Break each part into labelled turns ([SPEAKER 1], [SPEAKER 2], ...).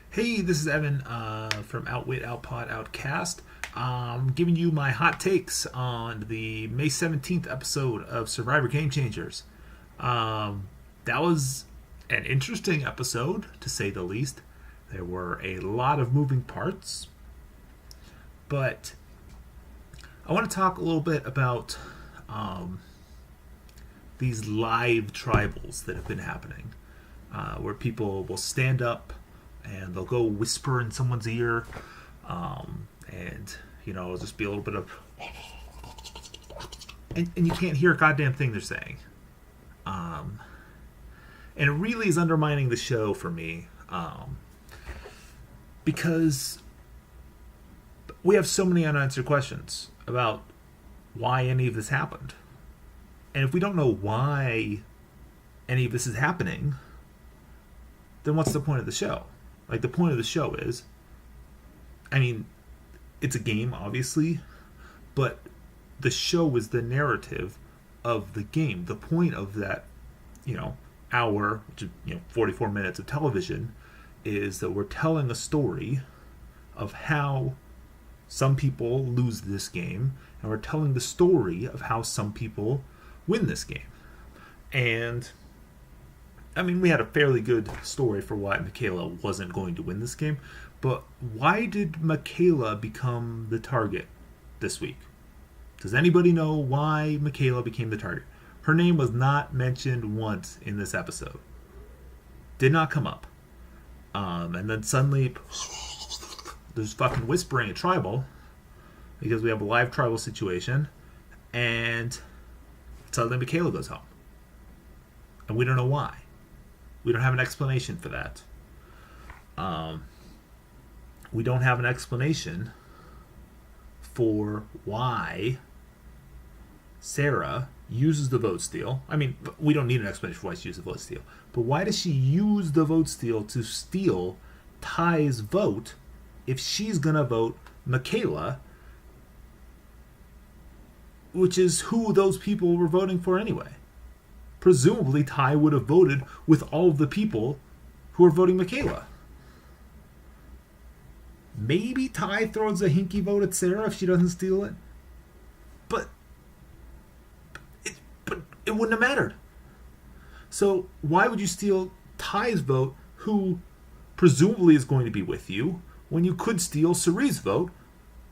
[SPEAKER 1] Hey, this is Evan from Outwit, Outpod, Outcast. Giving you my hot takes on the May 17th episode of Survivor Game Changers. That was an interesting episode, to say the least. There were a lot of moving parts, but I want to talk a little bit about these live tribals that have been happening, where people will stand up and they'll go whisper in someone's ear, and it'll just be a little bit of, and you can't hear a goddamn thing they're saying, and it really is undermining the show for me, because we have so many unanswered questions about why any of this happened, and if we don't know why any of this is happening, then what's the point of the show? Like, the point of the show is, I mean, it's a game, obviously, but the show is the narrative of the game. The point of that, hour, which is, 44 minutes of television, is that we're telling a story of how some people lose this game, and we're telling the story of how some people win this game. And I mean, we had a fairly good story for why Michaela wasn't going to win this game, but why did Michaela become the target this week? Does anybody know why Michaela became the target? Her name was not mentioned once in this episode. Did not come up. And then suddenly, there's fucking whispering at Tribal, because we have a live Tribal situation, and suddenly Michaela goes home. And we don't know why. We don't have an explanation for that. We don't have an explanation for why Sarah uses the vote steal. I mean, we don't need an explanation for why she uses the vote steal. But why does she use the vote steal to steal Ty's vote if she's going to vote Michaela, which is who those people were voting for anyway? Presumably, Ty would have voted with all of the people who are voting Michaela. Maybe Ty throws a hinky vote at Sarah if she doesn't steal it. But it wouldn't have mattered. So why would you steal Ty's vote, who presumably is going to be with you, when you could steal Cerie's vote,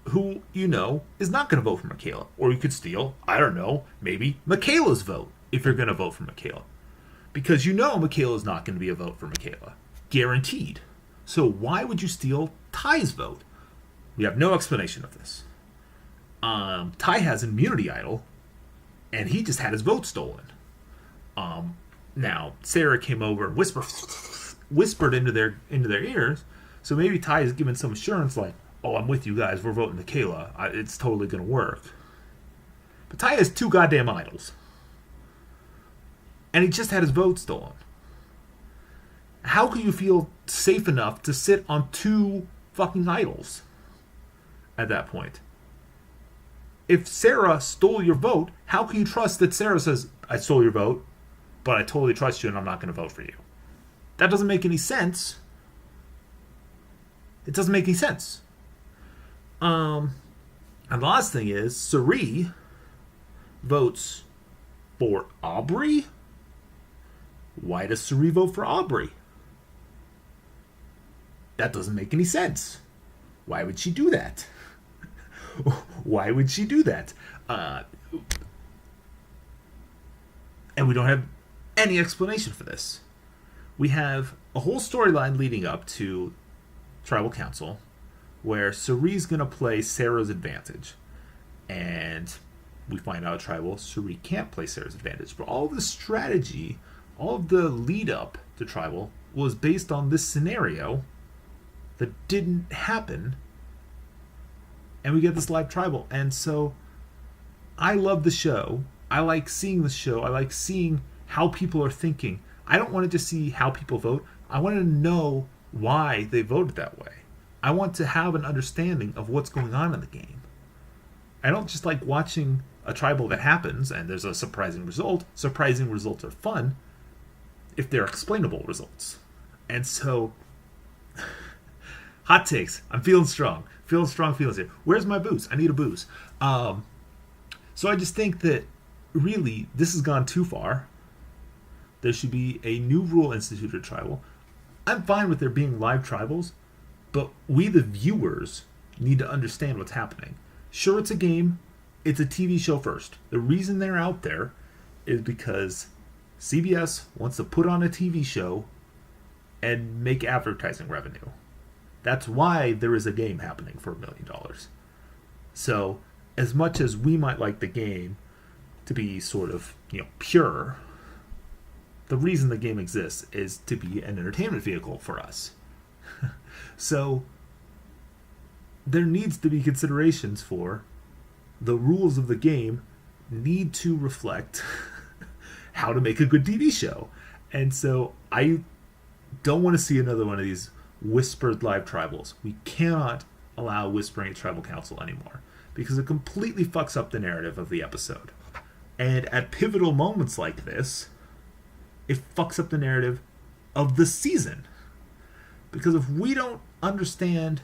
[SPEAKER 1] who is not going to vote for Michaela? Or you could steal, I don't know, maybe Michaela's vote, if you're going to vote for Michaela. Because Michaela's not going to be a vote for Michaela. Guaranteed. So why would you steal Ty's vote? We have no explanation of this. Ty has an immunity idol, and he just had his vote stolen. Now, Sarah came over and whispered into their ears, so maybe Ty is giving some assurance like, oh, I'm with you guys, we're voting Michaela. It's totally going to work. But Ty has two goddamn idols. And he just had his vote stolen. How can you feel safe enough to sit on two fucking idols at that point? If Sarah stole your vote, how can you trust that Sarah says, I stole your vote, but I totally trust you and I'm not going to vote for you? That doesn't make any sense. It doesn't make any sense. And the last thing is, Cirie votes for Aubrey? Why does Cirie vote for Aubrey? That doesn't make any sense. Why would she do that? Why would she do that? And we don't have any explanation for this. We have a whole storyline leading up to Tribal Council where Cirie's going to play Sarah's advantage. And we find out at Tribal, Cirie can't play Sarah's advantage. But all of the strategy, all of the lead up to Tribal was based on this scenario that didn't happen. And we get this live Tribal. And so I love the show. I like seeing the show. I like seeing how people are thinking. I don't want to just see how people vote. I want to know why they voted that way. I want to have an understanding of what's going on in the game. I don't just like watching a Tribal that happens and there's a surprising result. Surprising results are fun if they're explainable results. And so Hot takes. I'm feeling strong. Feeling strong feelings here. Where's my booze? I need a booze. So I just think that really this has gone too far. There should be a new rule instituted tribal. I'm fine with there being live tribals, but we the viewers need to understand what's happening. Sure, it's a game. It's a TV show first. The reason they're out there is because CBS wants to put on a TV show and make advertising revenue. That's why there is a game happening for $1 million. So, as much as we might like the game to be sort of, pure, the reason the game exists is to be an entertainment vehicle for us. So, there needs to be considerations for the rules of the game need to reflect how to make a good TV show. And so I don't want to see another one of these whispered live tribals. We cannot allow whispering at tribal council anymore because it completely fucks up the narrative of the episode. And at pivotal moments like this, it fucks up the narrative of the season. Because if we don't understand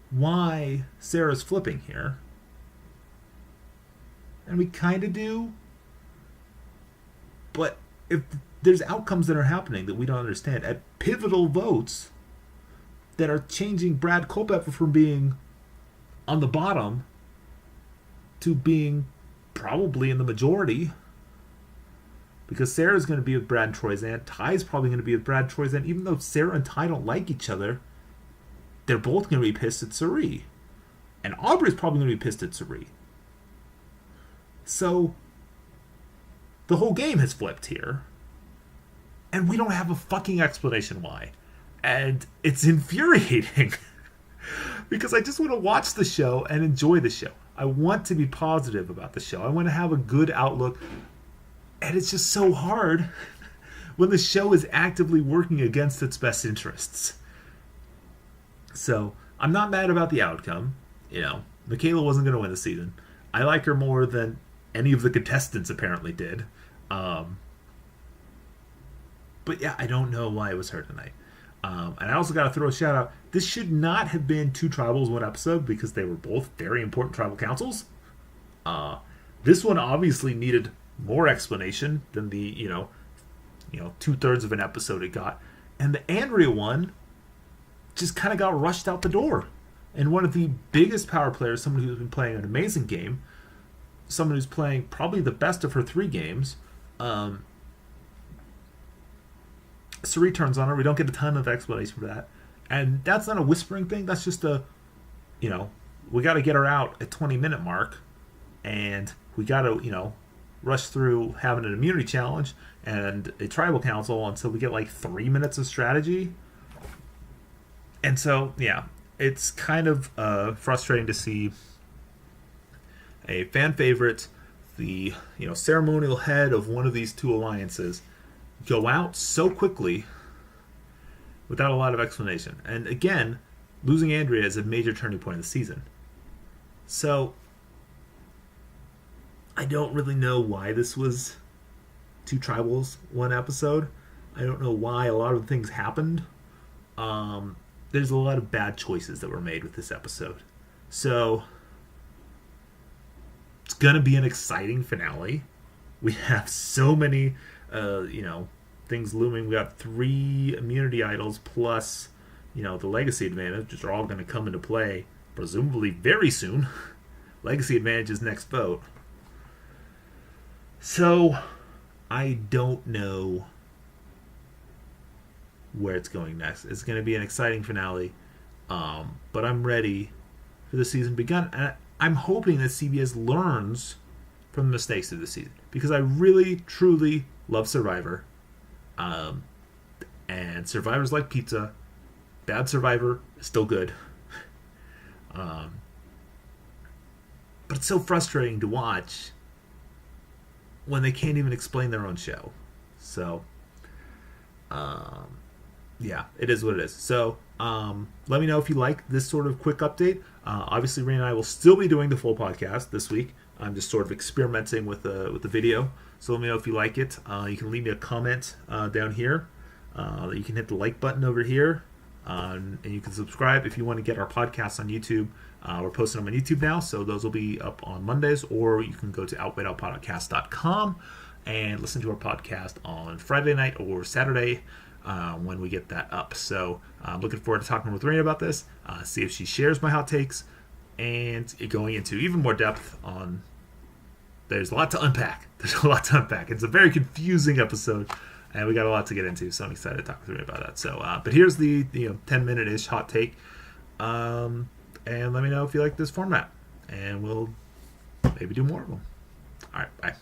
[SPEAKER 1] why Sarah's flipping here, and we kind of do, but if there's outcomes that are happening that we don't understand at pivotal votes that are changing Brad Culpepper from being on the bottom to being probably in the majority, because Sarah's going to be with Brad Troyzan, Ty's probably going to be with Brad Troyzan, even though Sarah and Ty don't like each other, they're both going to be pissed at Cirie. And Aubrey's probably going to be pissed at Cirie. So, the whole game has flipped here. And we don't have a fucking explanation why. And it's infuriating. Because I just want to watch the show and enjoy the show. I want to be positive about the show. I want to have a good outlook. And it's just so hard when the show is actively working against its best interests. So, I'm not mad about the outcome. Michaela wasn't going to win the season. I like her more than any of the contestants apparently did. But yeah, I don't know why it was her tonight. And I also got to throw a shout out. This should not have been 2 tribals, 1 episode, because they were both very important tribal councils. This one obviously needed more explanation than the, 2/3 of an episode it got. And the Andrea one just kind of got rushed out the door. And one of the biggest power players, someone who's been playing an amazing game, someone who's playing probably the best of her 3 games, Cirie turns on her. We don't get a ton of explanation for that. And that's not a whispering thing. That's just a, we got to get her out at 20-minute mark. And we got to, rush through having an immunity challenge and a tribal council until we get like 3 minutes of strategy. And so, yeah, it's kind of frustrating to see a fan favorite, the ceremonial head of one of these 2 alliances, go out so quickly without a lot of explanation. And again, losing Andrea is a major turning point of the season. So I don't really know why this was 2 tribals, 1 episode. I don't know why a lot of things happened. There's a lot of bad choices that were made with this episode. So it's going to be an exciting finale. We have so many things looming. We got 3 immunity idols plus, the legacy advantage, which are all going to come into play presumably very soon. Legacy advantage is next vote. So I don't know where it's going next. It's going to be an exciting finale, but I'm ready for the season begun. And I'm hoping that CBS learns from the mistakes of the season, because I really, truly love Survivor. And Survivor's like pizza. Bad Survivor is still good. But it's so frustrating to watch when they can't even explain their own show. So, yeah, it is what it is. So, let me know if you like this sort of quick update. Obviously, Ray and I will still be doing the full podcast this week. I'm just sort of experimenting with the video. So let me know if you like it. You can leave me a comment down here. You can hit the like button over here. And you can subscribe if you want to get our podcasts on YouTube. We're posting them on YouTube now, so those will be up on Mondays, or you can go to outweighedoutpodcast.com and listen to our podcast on Friday night or Saturday when we get that up. So I'm looking forward to talking with Rain about this, see if she shares my hot takes, and going into even more depth on. There's a lot to unpack. It's a very confusing episode, and we got a lot to get into, so I'm excited to talk with Rain about that. So, but here's the 10-minute-ish hot take, and let me know if you like this format, and we'll maybe do more of them. All right, bye.